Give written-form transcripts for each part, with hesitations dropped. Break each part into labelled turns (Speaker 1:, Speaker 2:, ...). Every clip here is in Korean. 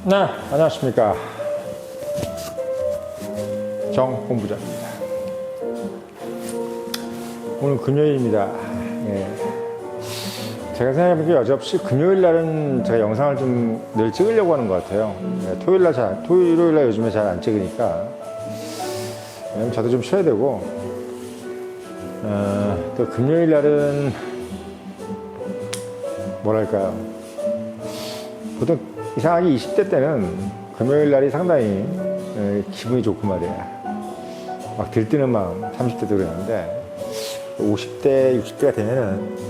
Speaker 1: 네, 안녕하십니까. 정본부장입니다. 오늘 금요일입니다. 예. 제가 생각해보기에 여지없이 금요일 날은 제가 영상을 좀 늘 찍으려고 하는 것 같아요. 예, 토요일 날 요즘에 잘 안 찍으니까. 왜냐면 저도 좀 쉬어야 되고, 또 금요일 날은, 뭐랄까요. 보통 이상하게 20대 때는 금요일 날이 상당히 기분이 좋고 말이야. 막 들뜨는 마음, 30대도 그랬는데, 50대, 60대가 되면은,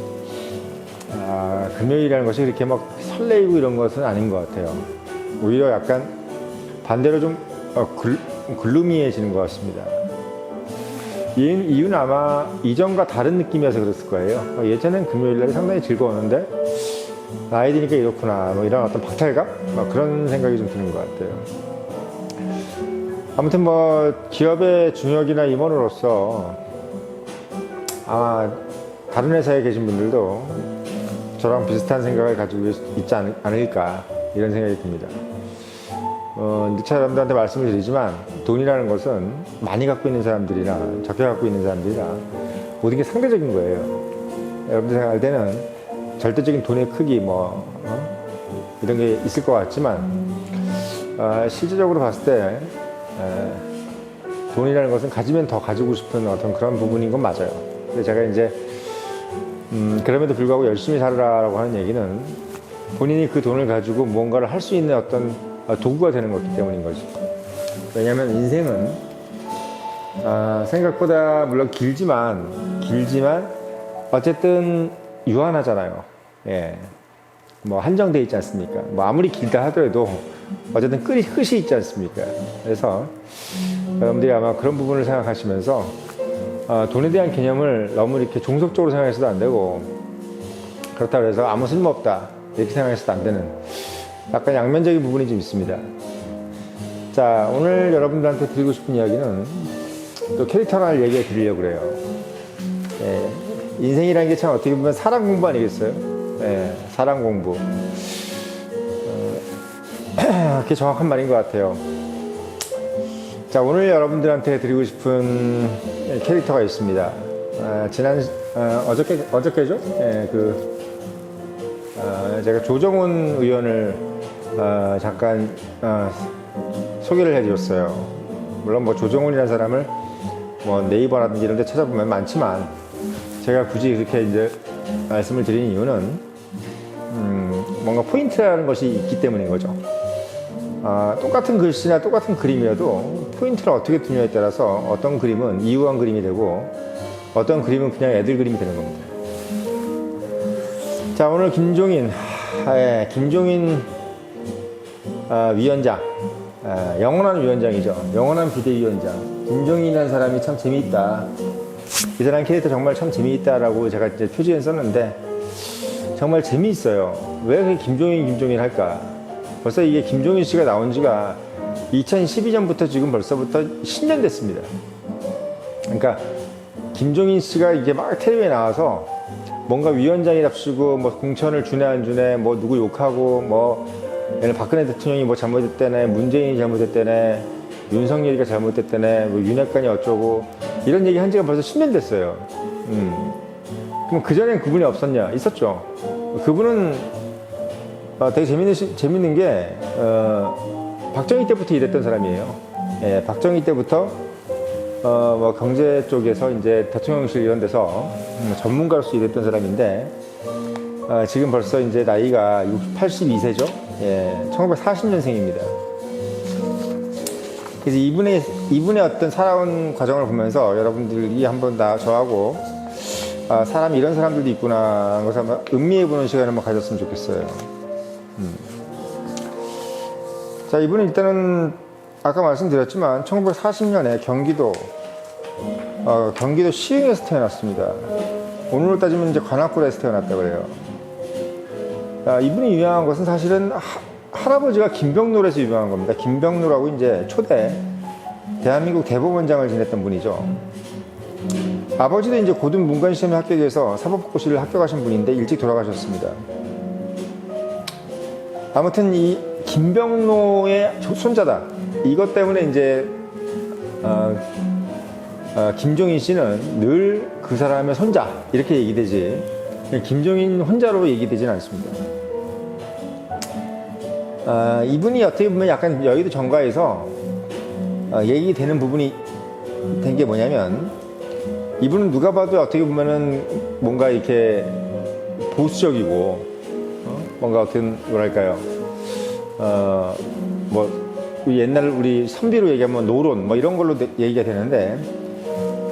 Speaker 1: 금요일이라는 것이 그렇게 막 설레이고 이런 것은 아닌 것 같아요. 오히려 약간 반대로 좀 글루미해지는 것 같습니다. 이유는 아마 이전과 다른 느낌이어서 그랬을 거예요. 예전엔 금요일 날이 상당히 즐거웠는데, 나이 드니까 이렇구나, 뭐 이런 어떤 박탈감? 그런 생각이 좀 드는 것 같아요. 아무튼 뭐, 기업의 중역이나 임원으로서 아마 다른 회사에 계신 분들도 저랑 비슷한 생각을 가지고 있지 않을까, 이런 생각이 듭니다. 누차 여러분들한테 말씀을 드리지만, 돈이라는 것은 많이 갖고 있는 사람들이나 적게 갖고 있는 사람들이나 모든 게 상대적인 거예요. 여러분들 생각할 때는 절대적인 돈의 크기 이런 게 있을 것 같지만 실질적으로 봤을 때 돈이라는 것은 가지면 더 가지고 싶은 어떤 그런 부분인 건 맞아요. 근데 제가 이제 그럼에도 불구하고 열심히 살아라라고 하는 얘기는 본인이 그 돈을 가지고 무언가를 할 수 있는 어떤 도구가 되는 거기 때문인 거죠. 왜냐하면 인생은 생각보다 물론 길지만 어쨌든 유한하잖아요. 예. 뭐 한정되어 있지 않습니까? 뭐 아무리 길다 하더라도 어쨌든 끝이 있지 않습니까? 그래서 여러분들이 아마 그런 부분을 생각하시면서 돈에 대한 개념을 너무 이렇게 종속적으로 생각해서도 안 되고, 그렇다고 해서 아무 쓸모없다 이렇게 생각해서도 안 되는 약간 양면적인 부분이 좀 있습니다. 자, 오늘 여러분들한테 드리고 싶은 이야기는 또 캐릭터를 얘기해 드리려고 그래요. 예. 인생이라는 게 참 어떻게 보면 사람 공부 아니겠어요? 네, 사람 공부. 그게 정확한 말인 것 같아요. 자, 오늘 여러분들한테 드리고 싶은 캐릭터가 있습니다. 어저께죠? 네, 제가 조정훈 의원을 잠깐 소개를 해드렸어요. 물론 뭐 조정훈이라는 사람을 뭐 네이버라든지 이런 데 찾아보면 많지만, 제가 굳이 그렇게 이제 말씀을 드리는 이유는 뭔가 포인트라는 것이 있기 때문인 거죠. 똑같은 글씨나 똑같은 그림이어도 포인트를 어떻게 두냐에 따라서 어떤 그림은 이유한 그림이 되고 어떤 그림은 그냥 애들 그림이 되는 겁니다. 자, 오늘 김종인 위원장, 영원한 위원장이죠. 영원한 비대위원장 김종인이라는 사람이 참 재미있다. 이 사람 캐릭터 정말 참 재미있다라고 제가 이제 표지에 썼는데, 정말 재미있어요. 왜 그렇게 김종인 할까? 벌써 이게 김종인 씨가 나온 지가 2012년부터 지금 벌써부터 10년 됐습니다. 그러니까 김종인 씨가 이게 막 텔레비에 나와서 뭔가 위원장이랍시고 뭐 공천을 주네 안 주네, 뭐 누구 욕하고 얘는 박근혜 대통령이 뭐 잘못했다네, 문재인이 잘못했다네, 윤석열이가 잘못했다네, 뭐 윤핵관이 어쩌고 이런 얘기 한 지가 벌써 10년 됐어요. 그럼 그전엔 그분이 없었냐? 있었죠. 그분은 되게 재밌는 게 박정희 때부터 일했던 사람이에요. 예, 박정희 때부터 뭐 경제 쪽에서 이제 대통령실 이런 데서 전문가로서 일했던 사람인데, 지금 벌써 이제 나이가 82세죠. 예, 1940년생입니다. 그래서 이분의 어떤 살아온 과정을 보면서 여러분들이 한번 다 저하고 사람 이런 사람들도 있구나 하는 것을 한번 음미해보는 시간을 한번 가졌으면 좋겠어요. 자, 이분은 일단은 아까 말씀드렸지만 1940년에 경기도 시흥에서 태어났습니다. 오늘로 따지면 이제 관악구에서 태어났다고 그래요. 이분이 유명한 것은 사실은 할아버지가 김병로에서 유명한 겁니다. 김병로라고 이제 초대 대한민국 대법원장을 지냈던 분이죠. 아버지도 이제 고등 문관시험에 합격해서 사법고시를 합격하신 분인데 일찍 돌아가셨습니다. 아무튼 김병로의 손자다. 이것 때문에 이제 김종인 씨는 늘 그 사람의 손자 이렇게 얘기되지 김종인 혼자로 얘기되지는 않습니다. 이분이 어떻게 보면 약간 여의도 정가에서 얘기되는 부분이 된 게 뭐냐면 이분은 누가 봐도 어떻게 보면은 뭔가 이렇게 보수적이고 뭔가 어떤 뭐랄까요 뭐 옛날 우리 선비로 얘기하면 노론 뭐 이런 걸로 얘기가 되는데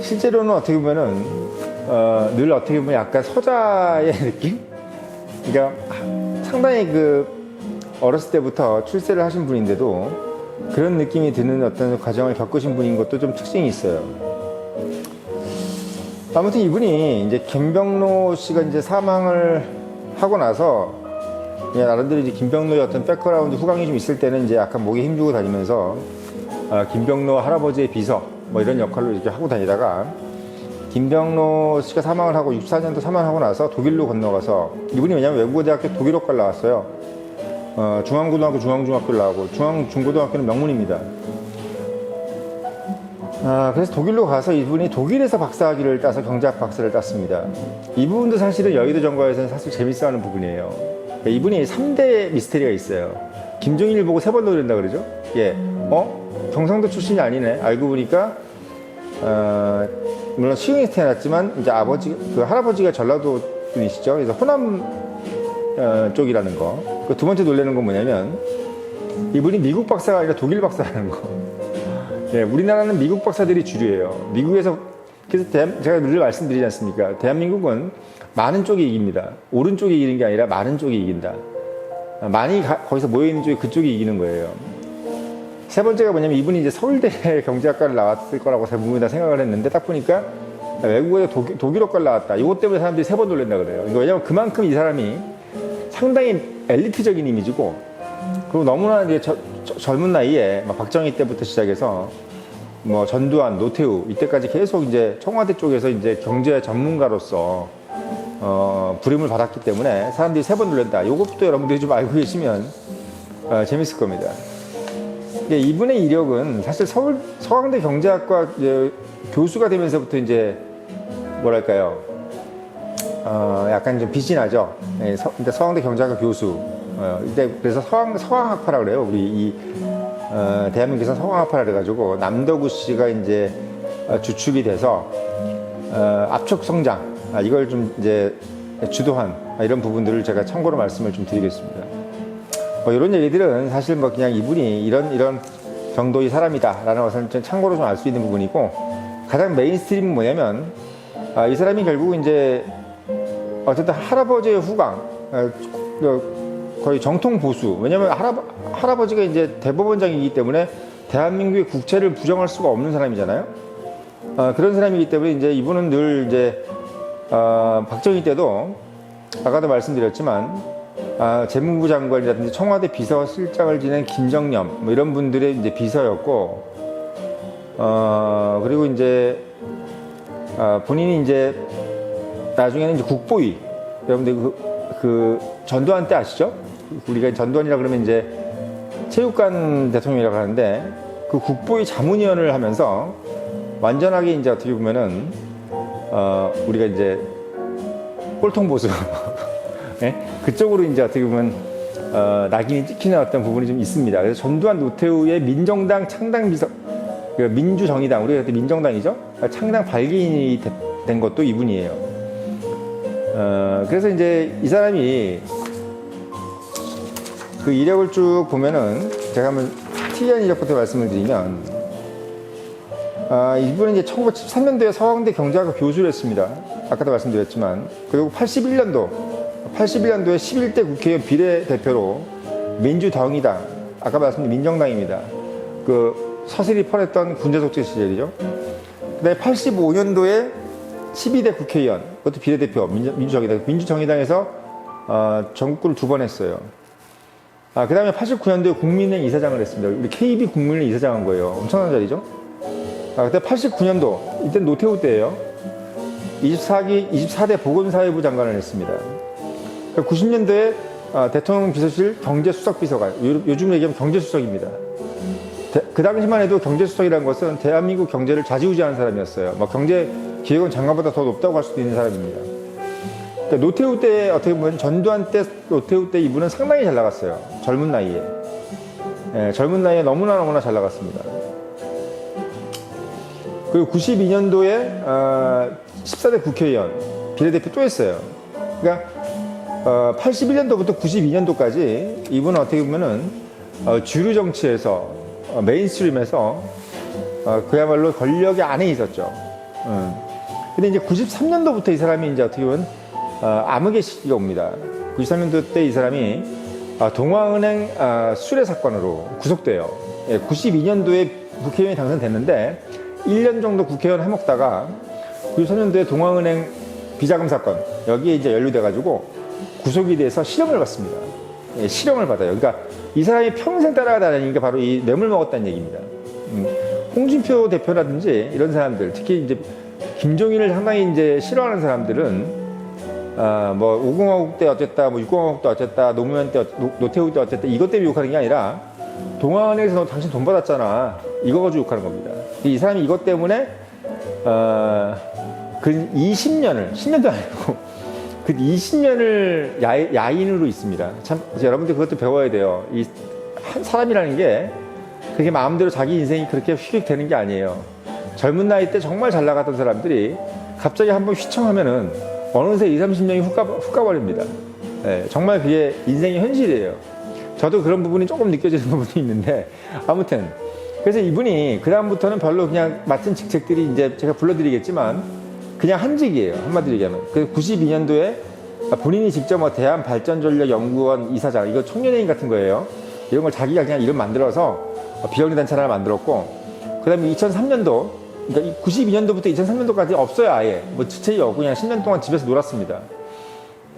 Speaker 1: 실제로는 어떻게 보면은 늘 어떻게 보면 약간 서자의 느낌? 그러니까 상당히 그 어렸을 때부터 출세를 하신 분인데도 그런 느낌이 드는 어떤 과정을 겪으신 분인 것도 좀 특징이 있어요. 아무튼 이분이 이제 김병로 씨가 이제 사망을 하고 나서 나름대로 이제 김병로의 어떤 백그라운드 후광이 좀 있을 때는 이제 약간 목에 힘주고 다니면서 김병로 할아버지의 비서 뭐 이런 역할로 이렇게 하고 다니다가 김병로 씨가 사망을 하고 64년도 사망하고 나서 독일로 건너가서 이분이 왜냐면 외국어대학교 독일어과를 나왔어요. 중앙고등학교 중앙중학교를 나오고 중앙중고등학교는 명문입니다. 그래서 독일로 가서 이분이 독일에서 박사학위를 따서 경제학 박사를 땄습니다. 이 부분도 사실은 여의도 정가에서는 사실 재밌어하는 부분이에요. 이분이 3대 미스테리가 있어요. 김종인을 보고 3번 노린다 그러죠? 예. 경상도 출신이 아니네. 알고 보니까 물론 시흥에서 태어났지만 이제 할아버지가 전라도 분이시죠. 그래서 호남 쪽이라는 거. 그 두 번째 놀라는 건 뭐냐면 이분이 미국 박사가 아니라 독일 박사라는 거. 예, 우리나라는 미국 박사들이 주류예요. 미국에서 그래서 제가 늘 말씀드리지 않습니까? 대한민국은 많은 쪽이 이깁니다. 오른쪽이 이기는 게 아니라 많은 쪽이 이긴다. 많이 거기서 모여있는 쪽이 그쪽이 이기는 거예요. 세 번째가 뭐냐면 이분이 이제 서울대 경제학과를 나왔을 거라고 대부분 다 생각을 했는데 딱 보니까 외국에 독일어과를 나왔다. 이것 때문에 사람들이 3번 놀란다 그래요. 그러니까 왜냐면 그만큼 이 사람이 상당히 엘리트적인 이미지고 그리고 너무나 이제 젊은 나이에 박정희 때부터 시작해서 뭐 전두환, 노태우 이때까지 계속 이제 청와대 쪽에서 이제 경제 전문가로서 부름을 받았기 때문에 사람들이 3번 놀란다. 이것부터 여러분들이 좀 알고 계시면 재밌을 겁니다. 이분의 이력은 사실 서강대 경제학과 교수가 되면서부터 이제 뭐랄까요, 약간 좀 빛이 나죠. 서강대 경제학과 교수. 이때 그래서 서강학파라 그래요. 우리 대한민국에서 서강학파라 그래가지고 남덕우 씨가 이제 주축이 돼서 압축 성장 이걸 좀 이제 주도한 이런 부분들을 제가 참고로 말씀을 좀 드리겠습니다. 이런 얘기들은 사실 뭐 그냥 이분이 이런 정도의 사람이다라는 것을 좀 참고로 좀 알 수 있는 부분이고 가장 메인스트림은 뭐냐면 이 사람이 결국 이제 어쨌든 할아버지의 후광 거의 정통 보수 왜냐면 할아버지가 이제 대법원장이기 때문에 대한민국의 국채를 부정할 수가 없는 사람이잖아요. 그런 사람이기 때문에 이제 이분은 늘 이제 박정희 때도 아까도 말씀드렸지만 재무부 장관이라든지 청와대 비서실장을 지낸 김정념 뭐 이런 분들의 이제 비서였고 그리고 이제 본인이 이제 나중에는 이제 국보위 여러분들 그 전두환 때 아시죠? 우리가 전두환이라 그러면 이제 체육관 대통령이라고 하는데 그 국보위 자문위원을 하면서 완전하게 이제 어떻게 보면은 우리가 이제 꼴통 보수 네? 그쪽으로 이제 어떻게 보면 낙인이 찍히는 어떤 부분이 좀 있습니다. 그래서 전두환 노태우의 민정당 창당 비서 민주정의당 우리가 그때 민정당이죠. 창당 발기인이 된 것도 이분이에요. 그래서 이제 이 사람이 그 이력을 쭉 보면은 제가 한번 특이한 이력부터 말씀을 드리면 이분은 이제 1973년도에 서강대 경제학과 교수를 했습니다. 아까도 말씀드렸지만 그리고 81년도에 11대 국회의원 비례대표로 민주정의당 아까 말씀드린 민정당입니다. 그 서슬이 펄했던 군제독재 시절이죠. 그 다음에 85년도에 12대 국회의원 그것도 비례대표 민주정의당에서 전국구를 2번 했어요. 그 다음에 89년도에 국민은행 이사장을 했습니다. 우리 KB 국민은행 이사장 한 거예요. 엄청난 자리죠. 그때 89년도 이때는 노태우 때예요. 24대 보건사회부 장관을 했습니다. 90년도에 대통령 비서실 경제수석비서관, 요즘 얘기하면 경제수석입니다. 그 당시만 해도 경제수석이라는 것은 대한민국 경제를 좌지우지하는 사람이었어요. 뭐 경제기획원 장관보다 더 높다고 할 수도 있는 사람입니다. 그러니까 노태우 때 어떻게 보면 전두환 때 노태우 때 이분은 상당히 잘 나갔어요. 젊은 나이에. 예, 젊은 나이에 너무나 잘 나갔습니다. 그리고 92년도에 14대 국회의원 비례대표 또 했어요. 그러니까 81년도부터 92년도까지 이분은 어떻게 보면은 주류 정치에서 메인스트림에서 그야말로 권력의 안에 있었죠. 근데 이제 93년도부터 이 사람이 이제 어떻게 보면 암흑의 시기가 옵니다. 93년도 때 이 사람이 동아은행 수뢰 사건으로 구속돼요. 92년도에 국회의원이 당선됐는데 1년 정도 국회의원 해먹다가 93년도에 동아은행 비자금 사건 여기에 이제 연루돼가지고 구속이 돼서 실형을 받습니다. 실형을 받아요. 그러니까 이 사람이 평생 따라다니는 게 바로 이 뇌물 먹었다는 얘기입니다. 홍준표 대표라든지 이런 사람들, 특히 이제 김종인을 상당히 이제 싫어하는 사람들은 뭐 5공화국 때 어쨌다, 뭐 6공화국 때 어쨌다, 노무현 때, 노태우 때 어쨌다 이것 때문에 욕하는 게 아니라 동아은행에서 너 당신 돈 받았잖아 이거 가지고 욕하는 겁니다. 이 사람이 이것 때문에 그 20년을 10년도 아니고 그 20년을 야인으로 있습니다. 참 여러분들 그것도 배워야 돼요. 이 사람이라는 게 그렇게 마음대로 자기 인생이 그렇게 휙휙 되는 게 아니에요. 젊은 나이 때 정말 잘 나갔던 사람들이 갑자기 한번 휘청하면은 어느새 20, 30년이 훅 가버립니다. 네, 정말 그게 인생의 현실이에요. 저도 그런 부분이 조금 느껴지는 부분이 있는데 아무튼 그래서 이분이 그 다음부터는 별로 그냥 맡은 직책들이 이제 제가 불러드리겠지만 그냥 한직이에요. 한마디로 얘기하면. 그 92년도에 본인이 직접 뭐 대한발전전력연구원 이사장, 이거 청년회의 같은 거예요. 이런 걸 자기가 그냥 이름 만들어서 비영리단체를 하나 만들었고, 그 다음에 2003년도, 그러니까 92년도부터 2003년도까지 없어요, 아예. 뭐 주체이 없고 그냥 10년 동안 집에서 놀았습니다.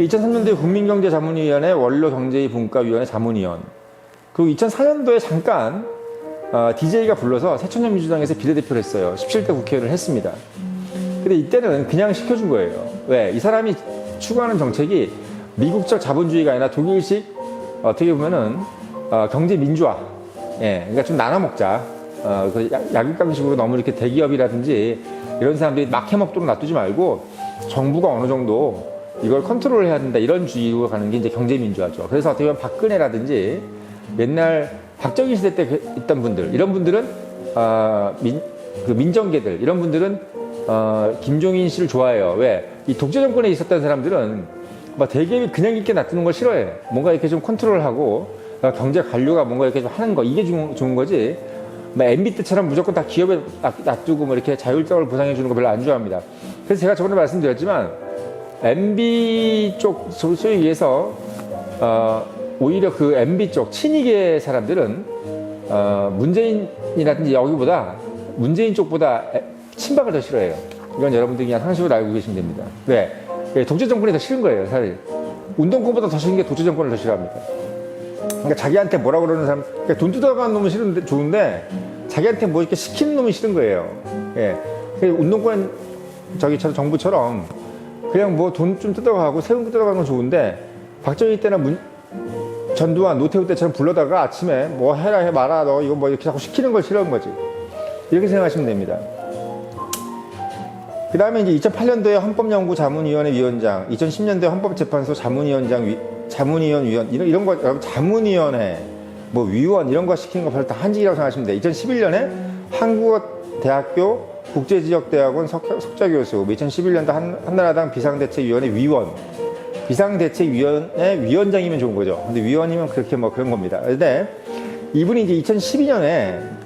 Speaker 1: 2003년도에 국민경제자문위원회 원로경제분과위원회 자문위원. 그리고 2004년도에 잠깐 DJ가 불러서 새천년민주당에서 비례대표를 했어요. 17대 국회의원을 했습니다. 근데 이때는 그냥 시켜준 거예요. 왜? 이 사람이 추구하는 정책이 미국적 자본주의가 아니라 독일식 어떻게 보면은 경제 민주화. 예, 그러니까 좀 나눠 먹자. 그 약육강식으로 너무 이렇게 대기업이라든지 이런 사람들이 막 해먹도록 놔두지 말고 정부가 어느 정도 이걸 컨트롤 해야 된다 이런 주의로 가는 게 이제 경제 민주화죠. 그래서 어떻게 보면 박근혜라든지 옛날 박정희 시대 때 있던 분들 이런 분들은 그 민정계들 이런 분들은 김종인 씨를 좋아해요. 왜? 이 독재 정권에 있었던 사람들은 막 대기업이 그냥 있게 놔두는 걸 싫어해. 뭔가 이렇게 좀 컨트롤하고 경제 관료가 뭔가 이렇게 좀 하는 거 이게 좋은 거지. 막 MB 때처럼 무조건 다 기업에 놔두고 뭐 이렇게 자율적으로 보상해 주는 거 별로 안 좋아합니다. 그래서 제가 저번에 말씀드렸지만 MB 쪽 소위 얘기해서 오히려 그 MB 쪽 친이계 사람들은 문재인이라든지 여기보다 문재인 쪽보다 친박을 더 싫어해요. 이건 여러분들이 그냥 상식으로 알고 계시면 됩니다. 왜? 독재 정권이 더 싫은 거예요, 사실. 운동권보다 더 싫은 게 독재 정권을 더 싫어합니다. 그러니까 자기한테 뭐라 그러는 사람, 그러니까 돈 뜯어가는 놈은 싫은데, 좋은데, 자기한테 뭐 이렇게 시키는 놈이 싫은 거예요. 예. 운동권, 정부처럼, 그냥 뭐 돈 좀 뜯어가고 세금 뜯어가는 건 좋은데, 박정희 때나 전두환, 노태우 때처럼 불러다가 아침에 뭐 해라, 해 마라, 너 이거 뭐 이렇게 자꾸 시키는 걸 싫어하는 거지. 이렇게 생각하시면 됩니다. 그 다음에 이제 2008년도에 헌법연구 자문위원회 위원장, 2010년도에 헌법재판소 자문위원장, 자문위원 위원, 이런 거, 여러분, 자문위원회, 뭐 위원, 이런 거 시키는 거 별로 다 한직이라고 생각하시면 돼요. 2011년에 한국어대학교 국제지역대학원 석좌교수, 2011년도 한나라당 비상대책위원회 위원, 비상대책위원회 위원장이면 좋은 거죠. 근데 위원이면 그렇게 뭐 그런 겁니다. 근데 이분이 이제 2012년에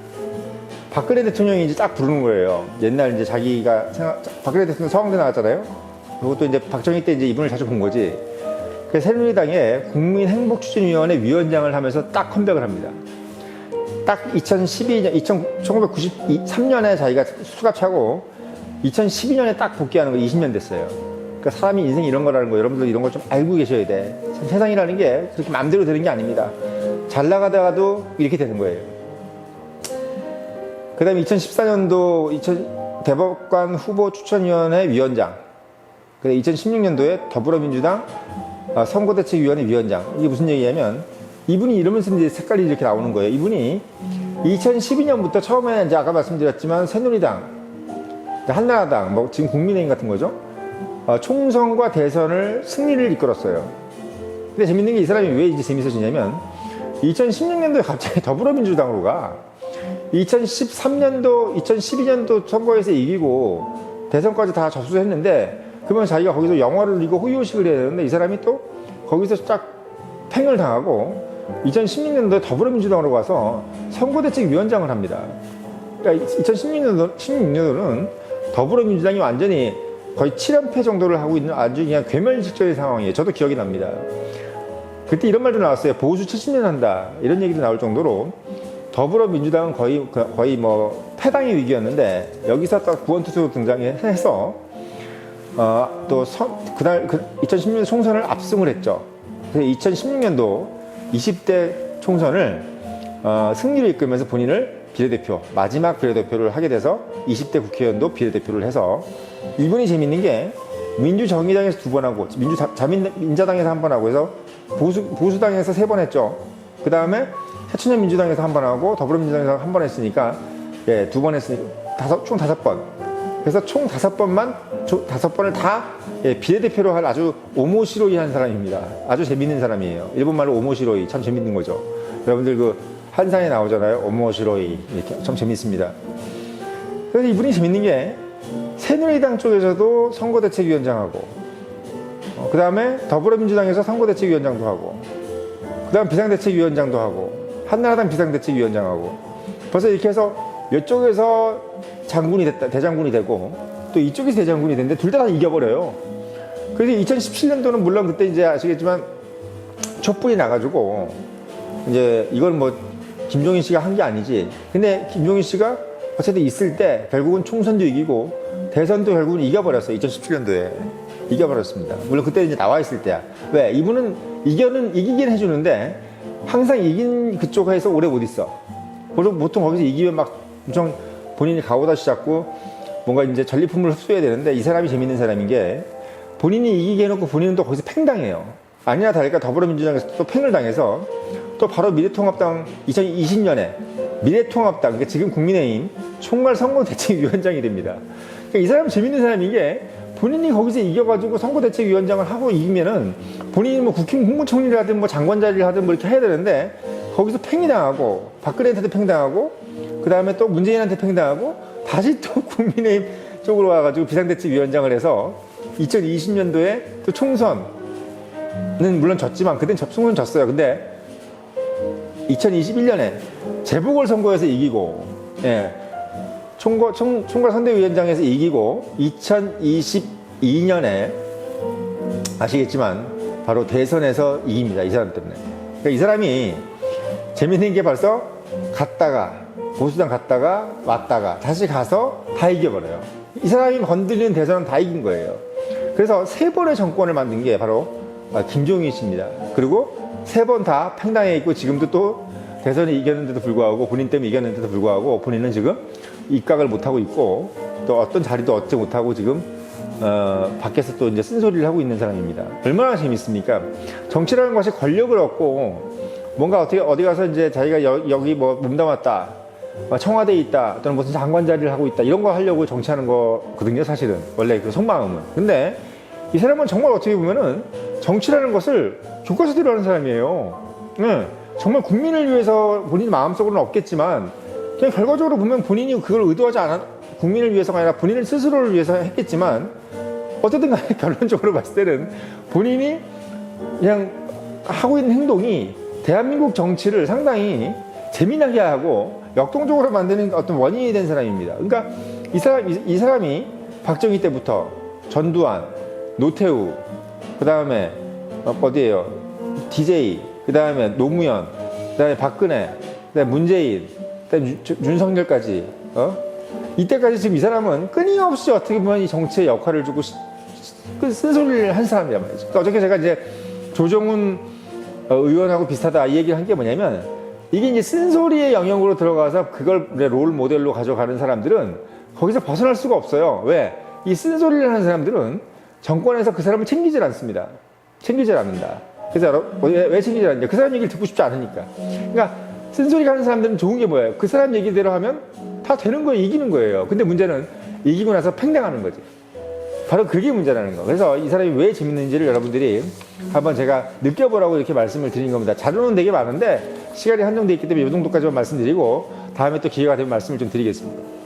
Speaker 1: 박근혜 대통령이 이제 딱 부르는 거예요. 옛날 이제 자기가 박근혜 대통령 서강대 나왔잖아요. 그것도 이제 박정희 때 이제 이분을 자주 본 거지. 그래서 새누리당의 국민행복추진위원회 위원장을 하면서 딱 컴백을 합니다. 딱 1993년에 자기가 수갑 차고 2012년에 딱 복귀하는 거 20년 됐어요. 그러니까 사람이 인생이 이런 거라는 거 여러분들 이런 걸 좀 알고 계셔야 돼. 세상이라는 게 그렇게 마음대로 되는 게 아닙니다. 잘 나가다가도 이렇게 되는 거예요. 그 다음에 2014년도 대법관 후보 추천위원회 위원장. 그 다음에 2016년도에 더불어민주당 선거대책위원회 위원장. 이게 무슨 얘기냐면 이분이 이러면서 이제 색깔이 이렇게 나오는 거예요. 이분이 2012년부터 처음에 이제 아까 말씀드렸지만 새누리당, 한나라당, 뭐 지금 국민의힘 같은 거죠. 총선과 대선을 승리를 이끌었어요. 근데 재밌는 게 이 사람이 왜 이제 재밌어지냐면 2016년도에 갑자기 더불어민주당으로 가. 2013년도, 2012년도 선거에서 이기고 대선까지 다 접수했는데 그러면 자기가 거기서 영화를 이고 후유식을 해야 되는데 이 사람이 또 거기서 딱 팽을 당하고 2016년도에 더불어민주당으로 가서 선거대책위원장을 합니다. 그러니까 2016년도는 더불어민주당이 완전히 거의 7연패 정도를 하고 있는 아주 그냥 괴멸직전의 상황이에요. 저도 기억이 납니다. 그때 이런 말도 나왔어요. 보수 70년 한다. 이런 얘기도 나올 정도로 더불어민주당은 거의 뭐 패당의 위기였는데 여기서 또 구원투수로 등장해서 그날 2016년 총선을 압승을 했죠. 그래서 2016년도 20대 총선을 승리를 이끌면서 본인을 비례대표, 마지막 비례대표를 하게 돼서 20대 국회의원도 비례대표를 해서 이분이 재밌는 게 민주정의당에서 2번 하고 민자당에서 1번 하고 해서 보수당에서 3번 했죠. 그 다음에 새천년 민주당에서 1번 하고 더불어민주당에서 1번 했으니까 2번 했으니까 총 5번. 그래서 총 5번을 다 비례대표로 할 아주 오모시로이 한 사람입니다. 아주 재밌는 사람이에요. 일본말로 오모시로이 참 재밌는 거죠. 여러분들 그 한상에 나오잖아요. 오모시로이 이렇게 참 재밌습니다. 그래서 이분이 재밌는 게 새누리당 쪽에서도 선거대책위원장하고 그 다음에 더불어민주당에서 선거대책위원장도 하고 그 다음 비상대책위원장도 하고 한나라당 비상대책위원장하고 벌써 이렇게 해서 이쪽에서 장군이 됐다, 대장군이 되고 또 이쪽에서 대장군이 됐는데 둘 다 이겨버려요. 그래서 2017년도는 물론 그때 이제 아시겠지만 촛불이 나가지고 이제 이걸 뭐 김종인 씨가 한 게 아니지. 근데 김종인 씨가 어쨌든 있을 때 결국은 총선도 이기고 대선도 결국은 이겨버렸어요. 2017년도에 이겨버렸습니다. 물론 그때 이제 나와 있을 때야. 왜? 이분은 이기긴 해주는데 항상 이긴 그쪽에서 오래 못 있어. 보통 거기서 이기면 막 엄청 본인이 가오다시 잡고 뭔가 이제 전리품을 흡수해야 되는데 이 사람이 재밌는 사람인 게 본인이 이기게 해놓고 본인은 또 거기서 팽당해요. 아니나 다를까 더불어민주당에서 또 팽을 당해서 또 바로 미래통합당 2020년에 미래통합당, 그러니까 지금 국민의힘 총괄선거대책위원장이 됩니다. 그러니까 이 사람 재밌는 사람인 게 본인이 거기서 이겨가지고 선거대책위원장을 하고 이기면은 본인이 뭐 국무총리를 하든 뭐 장관 자리를 하든 뭐 이렇게 해야 되는데 거기서 팽이 당하고 박근혜한테도 팽당하고 그 다음에 또 문재인한테 팽당하고 다시 또 국민의힘 쪽으로 와가지고 비상대책위원장을 해서 2020년도에 또 총선은 물론 졌지만 그땐 접수는 졌어요. 근데 2021년에 재보궐선거에서 이기고 총괄선대위원장에서 이기고 2022년에 아시겠지만 바로 대선에서 이깁니다. 이 사람 때문에. 그러니까 이 사람이 재밌는 게 벌써 갔다가 보수당 갔다가 왔다가 다시 가서 다 이겨버려요. 이 사람이 건드리는 대선은 다 이긴 거예요. 그래서 3번의 정권을 만든 게 바로 김종인 씨입니다. 그리고 3번 다 팽당해 있고 지금도 또 대선에 이겼는데도 불구하고 본인 때문에 이겼는데도 불구하고 본인은 지금 입각을 못하고 있고 또 어떤 자리도 얻지 못하고 지금 밖에서 또 이제 쓴소리를 하고 있는 사람입니다. 얼마나 재밌습니까? 정치라는 것이 권력을 얻고 뭔가 어디 가서 이제 자기가 여기 뭐 몸담았다, 청와대에 있다, 또는 무슨 장관 자리를 하고 있다 이런 거 하려고 정치하는 거거든요. 사실은 원래 그 속마음은. 근데 이 사람은 정말 어떻게 보면은 정치라는 것을 교과서대로 하는 사람이에요. 네. 정말 국민을 위해서 본인 마음속으로는 없겠지만 그냥 결과적으로 보면 본인이 그걸 의도하지 않아 국민을 위해서가 아니라 본인을 스스로를 위해서 했겠지만 어쨌든 간에 결론적으로 봤을 때는 본인이 그냥 하고 있는 행동이 대한민국 정치를 상당히 재미나게 하고 역동적으로 만드는 어떤 원인이 된 사람입니다. 그러니까 이 사람이 박정희 때부터 전두환, 노태우, 그 다음에 어디에요? DJ, 그 다음에 노무현, 그 다음에 박근혜, 그 다음에 문재인, 그 다음에 윤석열까지 이때까지 지금 이 사람은 끊임없이 어떻게 보면 이 정치의 역할을 주고 쓴소리를 한 사람이란 말이죠. 그러니까 어저께 제가 이제 조정훈 의원하고 비슷하다 이 얘기를 한 게 뭐냐면 이게 이제 쓴소리의 영역으로 들어가서 그걸 롤 모델로 가져가는 사람들은 거기서 벗어날 수가 없어요. 왜? 이 쓴소리를 하는 사람들은 정권에서 그 사람을 챙기질 않습니다. 챙기질 않는다. 그래서 왜 챙기질 않냐? 그 사람 얘기를 듣고 싶지 않으니까. 그러니까 쓴소리 가는 사람들은 좋은 게 뭐예요? 그 사람 얘기대로 하면 다 되는 거예요. 이기는 거예요. 근데 문제는 이기고 나서 팽당하는 거지. 바로 그게 문제라는 거. 그래서 이 사람이 왜 재밌는지를 여러분들이 한번 제가 느껴보라고 이렇게 말씀을 드린 겁니다. 자료는 되게 많은데 시간이 한정되어 있기 때문에 이 정도까지만 말씀드리고 다음에 또 기회가 되면 말씀을 좀 드리겠습니다.